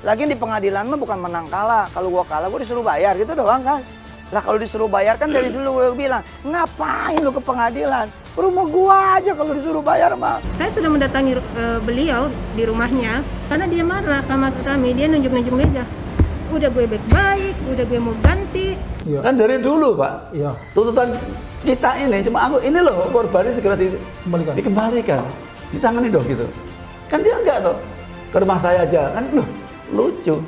Lagian di pengadilan mah bukan menang kalah. Kalau gua kalah gua disuruh bayar gitu doang kan. Lah kalau disuruh bayar kan dari dulu gua bilang, ngapain lu ke pengadilan? Rumah gua aja kalau disuruh bayar mah. Saya sudah mendatangi beliau di rumahnya karena dia marah sama kami, dia nunjuk-nunjuk meja. Udah gue baik-baik, udah gue mau ganti. Ya. Kan dari dulu Pak, ya. Tuntutan kita ini cuma aku ini loh korbannya segera dikembalikan, ditangani dong gitu. Kan dia enggak toh, ke rumah saya aja kan loh lucu.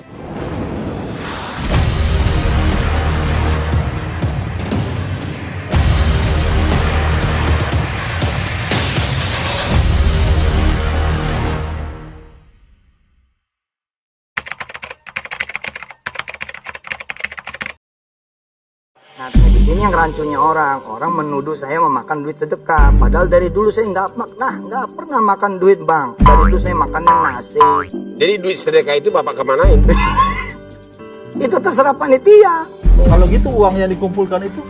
Nah, ini yang rancunya orang menuduh saya memakan duit sedekah. Padahal dari dulu saya nggak pernah makan duit bang. Dari dulu saya makannya nasi. Jadi duit sedekah itu bapak kemanain? Itu terserah panitia. Kalau gitu uang yang dikumpulkan itu?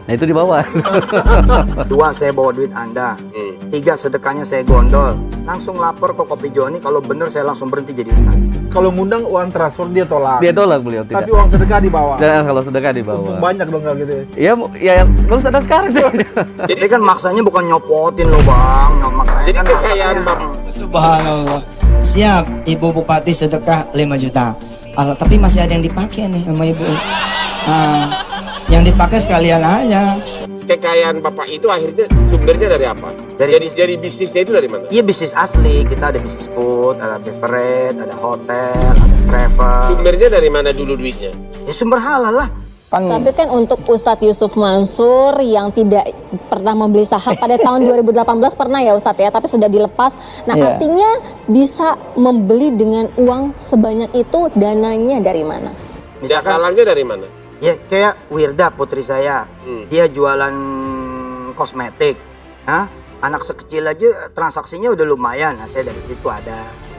Nah itu dibawa. 2 saya bawa duit Anda. 3 sedekahnya saya gondol. Langsung lapor ke Kopi Joni. Kalau bener saya langsung berhenti jadi ustaz. Kalau ngundang uang transfer dia tolak. Dia tolak beliau tidak. Tapi uang sedekah dibawa. Dan kalau sedekah dibawa. Untung banyak dong kalau gitu. Iya, ya yang baru sadar sekarang sih. Jadi kan maksanya bukan nyopotin loh bang. Jadi Kan kekayaan bapak. Subhanallah. Siap, Ibu Bupati sedekah 5 juta. Tapi masih ada yang dipakai nih sama Ibu. Yang dipakai sekalian aja. Kekayaan bapak itu akhirnya sumbernya dari apa? Dari bisnisnya itu dari mana? Iya bisnis asli. Kita ada bisnis food, ada beverage, ada hotel, ada travel. Sumbernya dari mana dulu duitnya? Ya sumber halal lah. Tapi kan untuk Ustadz Yusuf Mansur yang tidak pernah membeli saham pada tahun 2018 pernah ya Ustadz ya, tapi sudah dilepas. Nah artinya bisa membeli dengan uang sebanyak itu, dananya dari mana? Misalkan Halangnya dari mana? ya kayak Wirda putri saya, dia jualan kosmetik. Anak sekecil aja transaksinya udah lumayan. Nah, saya dari situ ada.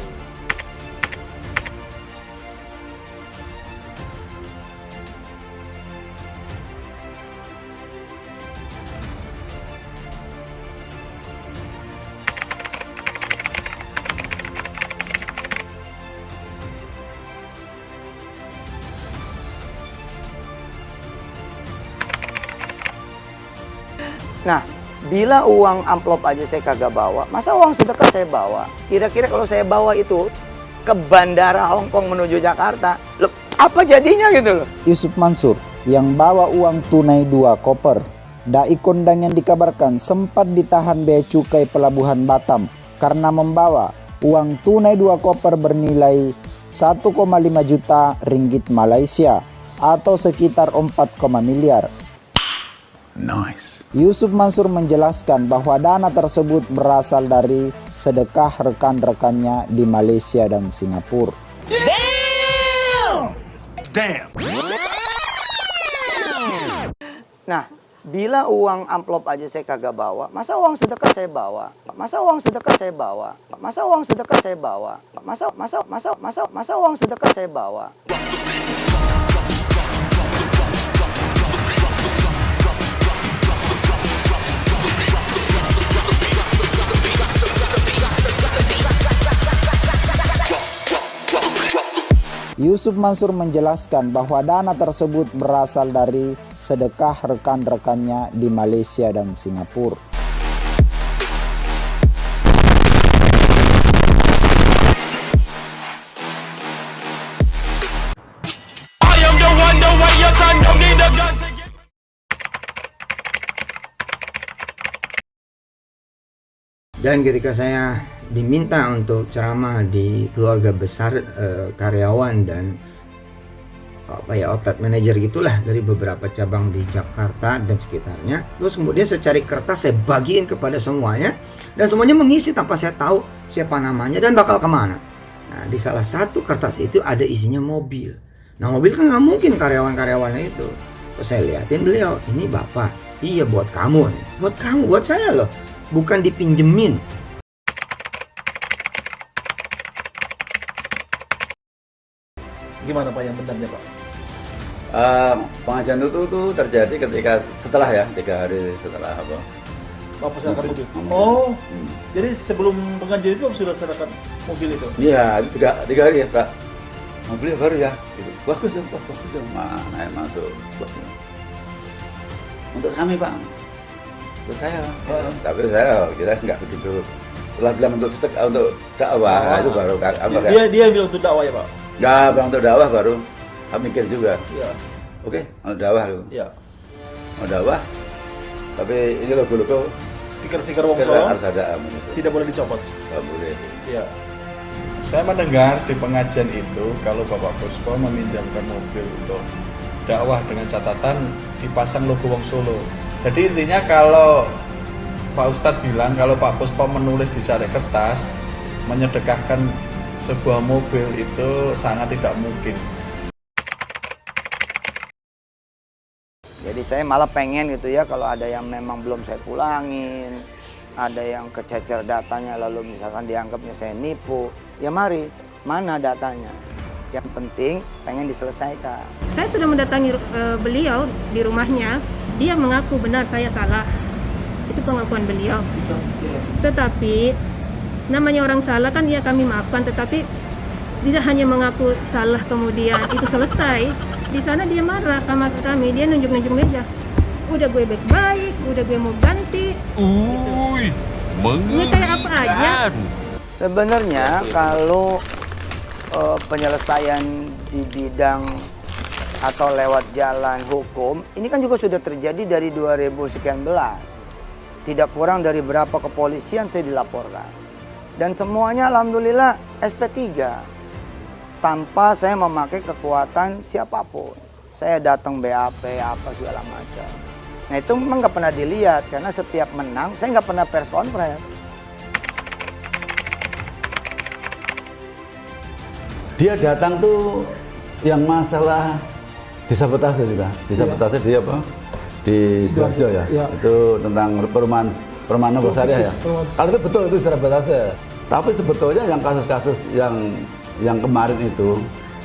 Nah, bila uang amplop aja saya kagak bawa, masa uang sedekah saya bawa? Kira-kira kalau saya bawa itu ke bandara Hong Kong menuju Jakarta, loh, apa jadinya gitu loh? Yusuf Mansur yang bawa uang tunai 2 koper. Dai kondang yang dikabarkan sempat ditahan bea cukai pelabuhan Batam karena membawa uang tunai 2 koper bernilai 1,5 juta ringgit Malaysia atau sekitar 4, miliar. Nice. Yusuf Mansur menjelaskan bahwa dana tersebut berasal dari sedekah rekan-rekannya di Malaysia dan Singapura. Damn. Nah, bila uang amplop aja saya kagak bawa, masa uang sedekah saya bawa? Masa uang sedekah saya bawa? Masa uang sedekah saya bawa? Masa uang sedekah saya bawa? Yusuf Mansur menjelaskan bahwa dana tersebut berasal dari sedekah rekan-rekannya di Malaysia dan Singapura. Dan ketika saya diminta untuk ceramah di keluarga besar karyawan dan outlet manager gitulah dari beberapa cabang di Jakarta dan sekitarnya. Terus kemudian saya cari kertas, saya bagiin kepada semuanya dan semuanya mengisi tanpa saya tahu siapa namanya dan bakal kemana. Nah, di salah satu kertas itu ada isinya mobil. Nah, mobil kan nggak mungkin karyawan-karyawannya itu. Terus saya liatin beliau, ini bapak, iya buat kamu nih. Buat kamu, buat saya loh, bukan dipinjemin. Gimana Pak yang benarnya Pak? Pengajian itu tuh terjadi ketika setelah ya 3 hari setelah apa? Bapak serahkan mobil. Oh, jadi sebelum pengajian itu sudah serahkan mobil itu? Iya, 3 hari ya Pak. mau beli baru ya, gitu. Bagus dong, mana yang masuk. Untuk kami Pak, untuk saya, tapi saya kira nggak begitu. Setelah bilang untuk dakwah, itu baru Dia bilang untuk dakwah ya Pak? nggak bilang untuk dakwah baru kami mikir juga. Iya. Oke, untuk dakwah gitu. Iya. Mau dakwah, tapi ini logo-logo Stiker Wong Solo harus ada tidak boleh dicopot. nggak boleh. Iya. Saya mendengar di pengajian itu kalau Bapak Puspo meminjamkan mobil untuk dakwah dengan catatan dipasang logo Wong Solo. Jadi intinya kalau Pak Ustadz bilang kalau Pak Puspo menulis di cari kertas menyedekahkan sebuah mobil itu sangat tidak mungkin. Jadi saya malah pengen gitu ya, kalau ada yang memang belum saya pulangin, ada yang kececer datanya lalu misalkan dianggapnya saya nipu, ya mari, mana datanya? Yang penting pengen diselesaikan. Saya sudah mendatangi beliau di rumahnya, dia mengaku benar saya salah. Itu pengakuan beliau. Tetapi namanya orang salah kan ya kami maafkan, tetapi tidak hanya mengaku salah kemudian itu selesai. Di sana dia marah sama kami, dia nunjuk-nunjuk meja. Udah gue baik-baik, udah gue mau ganti. Ini kayak apa aja? Sebenarnya kalau penyelesaian di bidang atau lewat jalan hukum, ini kan juga sudah terjadi dari 2000 sekian belas. Tidak kurang dari berapa kepolisian saya dilaporkan. Dan semuanya alhamdulillah SP3. Tanpa saya memakai kekuatan siapapun. Saya datang BAP apa segala macam. Nah itu memang nggak pernah dilihat karena setiap menang saya nggak pernah press conference. Dia datang tuh yang masalah disabotase juga. Disabotase dia apa? Di Sidoarjo ya. Itu tentang perumahan Nogosari ya. Kalau itu betul itu disabotase. Tapi sebetulnya yang kasus-kasus yang kemarin itu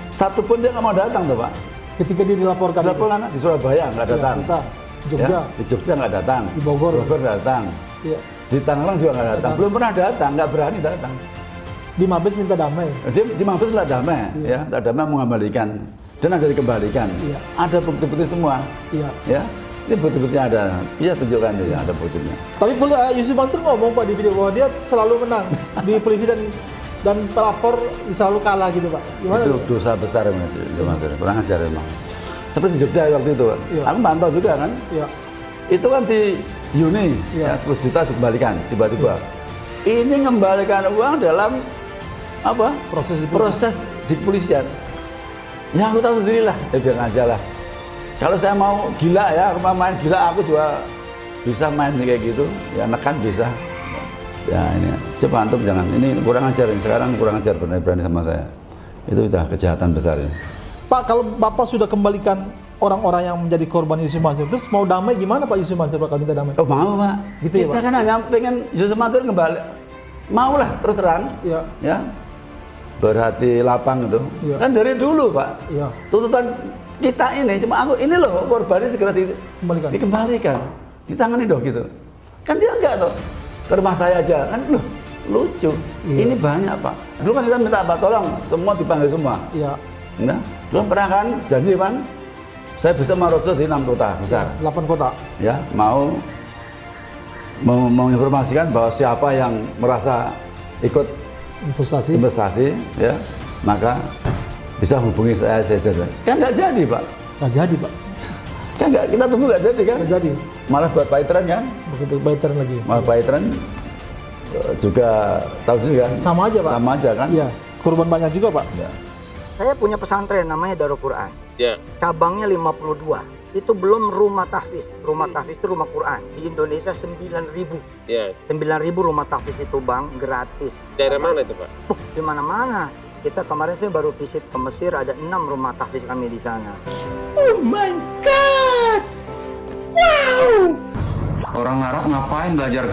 satu pun dia nggak mau datang tuh Pak. Ketika dia dilaporkan di Surabaya nggak datang. Jogja. Ya, di Jogja nggak datang. Di Bogor nggak datang. Iya. Di Tangerang juga nggak datang. Belum pernah datang, nggak berani datang. Di Mabes minta damai. Dia di Mabes nggak damai, ya nggak damai mengembalikan dan ada dikembalikan. Iya. Ada bukti-bukti semua. Iya. Ya, ini bukti-buktinya ada. Iya tunjukkan ya ada buktinya. Tapi Yusuf Mansur ngomong Pak di video bahwa dia selalu menang di polisi dan pelapor selalu kalah gitu Pak. Gimana itu dosa besar memang itu Mas, kurang ajar memang. Seperti di Jogja waktu itu, iya. Aku pantau juga kan. Iya. Itu kan si Yuni, iya. ya, 10 juta dikembalikan tiba-tiba. Iya. Ini mengembalikan uang dalam apa? Proses di kepolisian. Ya aku tahu sendiri lah, biar aja lah. Kalau saya mau gila ya, mau main gila aku juga bisa main kayak gitu, ya nekan bisa. Ya ini, coba antum jangan, ini kurang ajar, sekarang kurang ajar berani sama saya. Itu udah kejahatan besar ini. Pak, kalau Bapak sudah kembalikan orang-orang yang menjadi korban Yusuf Mansur, terus mau damai gimana Pak Yusuf Mansur Pak kalau minta damai? Oh mau Pak, gitu ya Pak? Kita kan hanya pengen Yusuf Mansur kembali, mau lah terus terang, ya berhati lapang itu, kan dari dulu Pak, tuntutan kita ini, cuma aku ini loh korbannya segera dikembalikan, ditangani dong gitu, kan dia enggak tuh. Ke rumah saya aja kan lucu. Ini banyak Pak. Dulu kan kita minta apa tolong semua dipanggil semua. Iya. Nah, dulu pernah kan janji kan saya bisa merodsot di 6 kota besar. 8 kota. Ya, mau menginformasikan bahwa siapa yang merasa ikut investasi ya, maka bisa hubungi saya saja. Kan nggak jadi Pak. Nggak jadi Pak. Kan nggak, kita tunggu nggak jadi kan? Nggak jadi. Malah buat Paitren kan? Buat Paitren lagi. Malah Paitren juga tahu juga. Sama aja Pak. Sama aja kan? Iya. Korban banyak juga Pak. Ya. Saya punya pesantren namanya Darul Quran. Ya. Cabangnya 52. Itu belum rumah tahfiz. Rumah tahfiz itu rumah Quran. Di Indonesia 9.000. Ya. 9.000 rumah tahfiz itu Bang, gratis. Daerah mana itu Pak? Di mana-mana. Kita kemarin saya baru visit ke Mesir, ada 6 rumah tahfiz kami di sana. Oh my God! Wow! Orang Arab ngapain belajar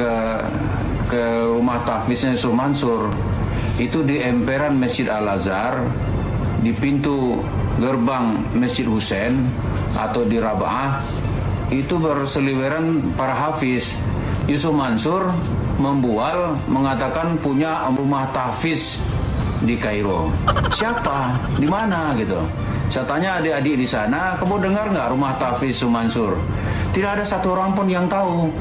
ke rumah tahfiznya Yusuf Mansur? Itu di emperan Masjid Al-Azhar, di pintu gerbang Masjid Husain atau di Raba'ah, itu berseliweran para hafiz. Yusuf Mansur membual, mengatakan punya rumah tahfiz di Kairo. Siapa? Di mana gitu? Saya tanya adik-adik di sana, kamu dengar nggak rumah Tafiz Sumansur? Tidak ada satu orang pun yang tahu.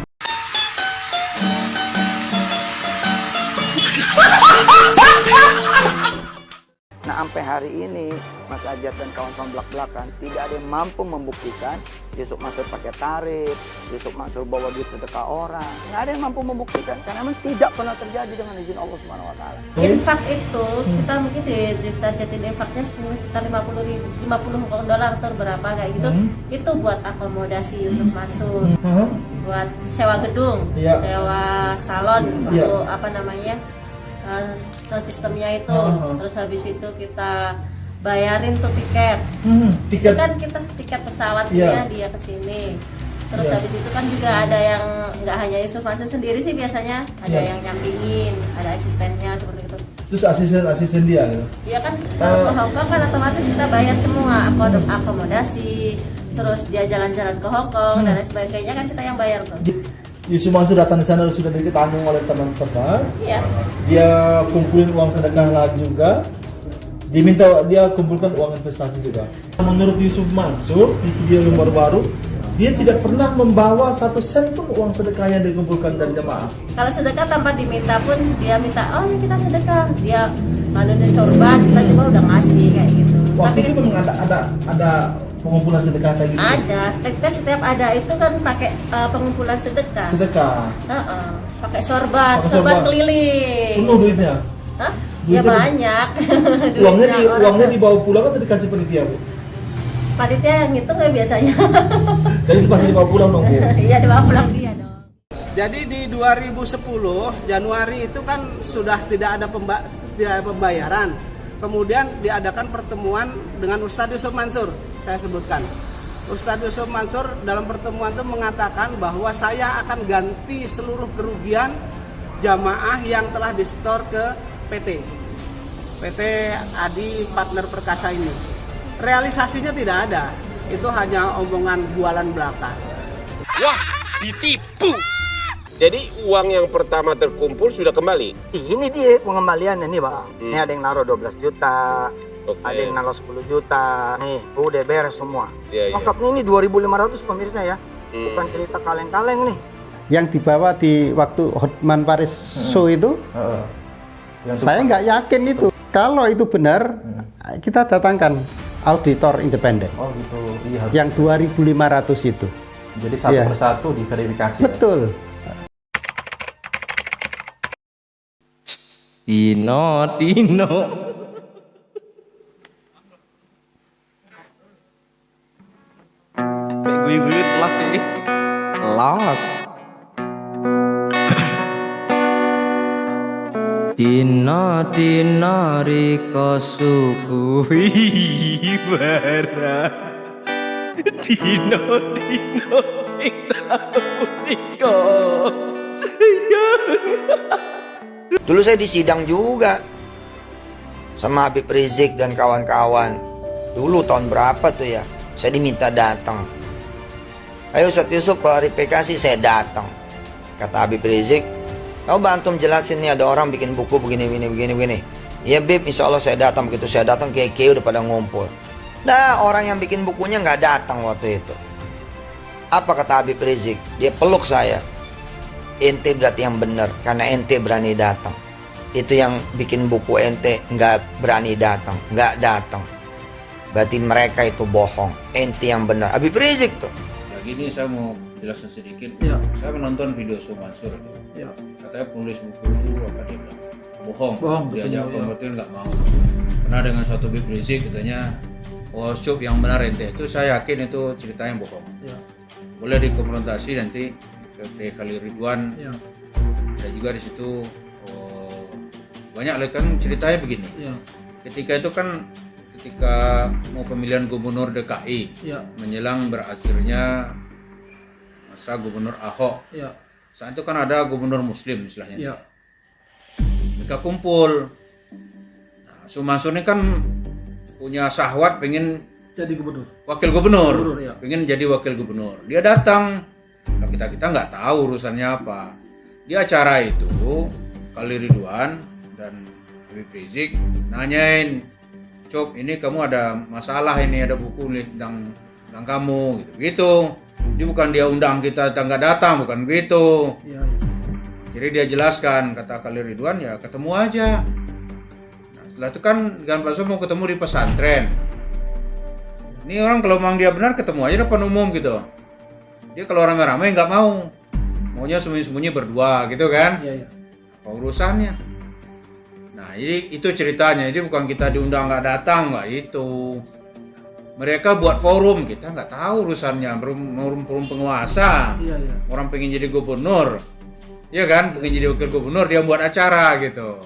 Nah, sampai hari ini Mas Ajat dan kawan-kawan belak-belakan tidak ada yang mampu membuktikan Yusuf Mansur pakai tarif, Yusuf Mansur bawa duit sedekah orang. Nggak ada yang mampu membuktikan karena memang tidak pernah terjadi dengan izin Allah Subhanahu wa taala. Infak itu kita mungkin ditajatin infaknya sekitar 50 dolar atau berapa kayak gitu. Itu buat akomodasi Yusuf Mansur. Buat sewa gedung, sewa salon, untuk apa namanya? Sistemnya itu. Terus habis itu kita bayarin tuh tiket. Itu kan kita tiket pesawatnya dia ke sini. Terus habis itu kan juga ada yang nggak hanya Yusuf Mansur sendiri sih, biasanya ada yang nyampingin, ada asistennya seperti itu. Terus asisten dia gitu? Iya kan, kalau ke Hongkong kan otomatis kita bayar semua akomodasi, terus dia jalan-jalan ke Hongkong dan lain sebagainya kan kita yang bayar tuh. Yusuf Mansur datang di sana sudah ditanggung oleh teman-teman. Iya. Dia kumpulin uang sedekah lagi juga. Dia kumpulkan uang investasi juga. Menurut Yusuf Mansur di video yang baru-baru, dia tidak pernah membawa 1 sen pun uang sedekah yang dikumpulkan dari jemaah. Kalau sedekah tanpa diminta pun dia minta, oh ya kita sedekah. Dia manunya sorban, kita coba udah ngasih kayak gitu. Waktu itu memang ada pengumpulan sedekah kayak gitu? Ada, kita setiap ada itu kan pakai pengumpulan sedekah. Sedekah? Pakai sorban keliling. Penuh duitnya? Hah? Ya banyak. Uangnya dibawa pulang atau dikasih panitia, Bu? Panitia yang ngitung ya biasanya. Jadi itu pasti dibawa pulang dong, Bu? Iya, dibawa pulang dia dong. Jadi di 2010 Januari itu kan sudah tidak ada pembayaran. Kemudian diadakan pertemuan dengan Ustadz Yusuf Mansur. Saya sebutkan, Ustadz Yusuf Mansur dalam pertemuan itu mengatakan bahwa saya akan ganti seluruh kerugian jamaah yang telah disetor ke PT Adi Partner Perkasa ini. Realisasinya tidak ada, itu hanya omongan jualan belaka. Wah, ditipu. Jadi uang yang pertama terkumpul sudah kembali? Ini dia pengembaliannya nih, Bang. Ini ada yang naruh 12 juta, ada yang naruh 10 juta. Nih, udah beres semua. Lengkapnya ini 2.500 pemirsa ya. Bukan cerita kaleng-kaleng nih. Yang dibawa di waktu Hotman Paris Show itu, saya nggak yakin itu. Kalau itu benar, kita datangkan auditor independen. Oh gitu. Iya, yang 2.500 itu. Jadi satu persatu diverifikasi. Betul. Dino. Gue kelas ini. Kelas. Dino riko sukuhi bara. Dino sing tau riko sayang. Dulu saya di sidang juga sama Habib Rizik dan kawan-kawan. Dulu tahun berapa tuh ya? Saya diminta datang. Ayo Ustadz Yusuf klarifikasi, saya datang. Kata Habib Rizik, kamu bantu jelasin nih, ada orang bikin buku begini. Iya Bib, insya Allah saya datang. Begitu saya datang, udah pada ngumpul. Nah, orang yang bikin bukunya nggak datang waktu itu. Apa kata Habib Rizik? Dia peluk saya. Ente berarti yang benar, karena ente berani datang. Itu yang bikin buku ente nggak berani datang, nggak datang. Berarti mereka itu bohong, ente yang benar. Habib Rizik tuh. Nah, gini saya mau jelaskan sedikit. Saya menonton video Yusuf Mansur. Katanya penulis buku itu apa dia bilang? Bohong. Diajak konvertir nggak mau. Karena dengan suatu Habib Rizik katanya, Yusuf yang benar ente. Itu saya yakin itu ceritanya bohong. Boleh dikonfrontasi nanti ke Khalil Ridwan. Ada juga di situ banyak kan ceritanya begini. Ketika mau pemilihan gubernur DKI menjelang berakhirnya masa gubernur Ahok. Saat itu kan ada gubernur Muslim istilahnya. Mereka kumpul. Nah, Mansur ini kan punya syahwat pengen jadi gubernur. Wakil gubernur. Pengen jadi wakil gubernur. Dia datang. Nah, kita nggak tahu urusannya apa. Di acara itu Khalil Ridwan dan Habib Rizik nanyain, Cok, ini kamu ada masalah ini, ada buku nih tentang kamu gitu. Jadi bukan dia undang kita nggak datang, bukan gitu. Jadi dia jelaskan, kata Khalil Ridwan, ya ketemu aja. Nah, setelah itu kan Gan Palsu mau ketemu di pesantren. Ini orang kalau memang dia benar ketemu aja depan umum gitu. Dia kalau rame-rame nggak mau, maunya sembunyi-sembunyi berdua gitu kan. Apa urusannya? Nah, jadi itu ceritanya. Jadi bukan kita diundang nggak datang, nggak itu. Mereka buat forum, kita nggak tahu urusannya. Forum penguasa. Orang pengen jadi gubernur, ya kan? Pengen jadi wakil gubernur, dia buat acara gitu.